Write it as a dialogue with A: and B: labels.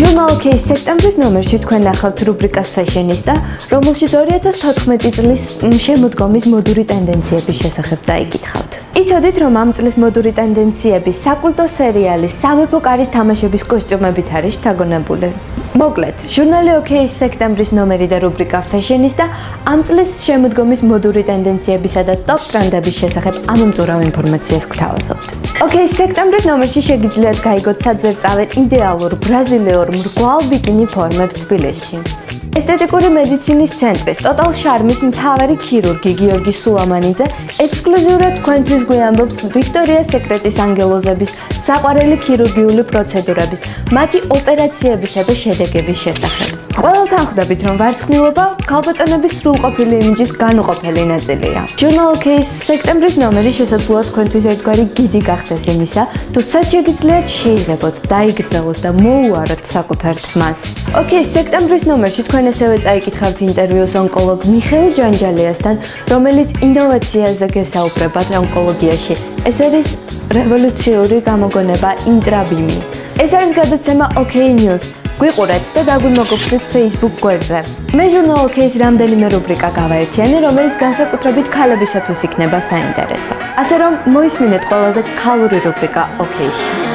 A: ჟურნალ OK-ის სექტემბრის ნომერში თქვენ ნახავთ რუბრიკას ფეშენისტა, რომელშიც 2014 წლის შემოდგომის მოდური ტენდენციების შესახებ დაიკითხავთ. იცოდით, რომ ამ წლის მოდური ტენდენციები საკულტო სერიალის სამეფო კარის თამაშების კოსტიუმებით არის შთაგონებული. მოკლედ, ჟურნალი OK-ის სექტემბრის ნომერი და რუბრიკა ფეშენისტა ამ წლის შემოდგომის მოდური ტენდენციებისა და ტოპ ტრენდების შესახებ ამომწურავ ინფორმაციას გთავაზობთ. OK-ის სექტემბრის ნომერში შეგიძლიათ გაიგოთ საძერწავედ იდეალურ ბრაზილიურ მრგვალ ბიკინი ფორმებს თბილისში. ესთეტიკური მედიცინის ცენტრის ტოტალ შარმის მთავარი ქირურგი გიორგი სულამანიძე ექსკლუზიურად თქვენთვის გვიამბობს ვიქტორიას სეკრეტის ანგელოზების საყვარელი ქირურგიული პროცედურების, მათი ოპერაციებისა და შედეგების შესახებ. ყველგან ხვდებით, რომ ვარცხნილობა ქალბატონების სრულყოფილი იმიჯის განუყოფელი ნაწილია. ჟურნალ OK-ის სექტემბრის ნომერი შესაძლოა თქვენთვის ერთგვარი გიდი გახდეს იმისა, თუ სად შეგიძლიათ შეიძლებოთ დაიგრძელოთ და მოუაროთ საკუთარ თმას. OK-ის სექტემბრის ნომერში თქვენ ასევე წაიკითხავთ ინტერვიუს ონკოლოგ მიხეილ ჯანჯალიასთან, რომელიც ინოვაციაზე გესაუბრება ონკოლოგიაში. ეს არის რევოლუციური გამოგონება ინტრაბიმი. ეს არის გადაცემა OK News. გვიყურეთ და დაგვიმოგობრდეთ Facebook გვერდზე. მე ჟურნალ OK-ის რამდენიმე რუბრიკა გავაერთიანე, რომელიც განსაკუთრებით ქალებისათვის იქნება საინტერესო. ასე რომ მოისმინეთ ყველაზე ქალური რუბრიკა OK-ში.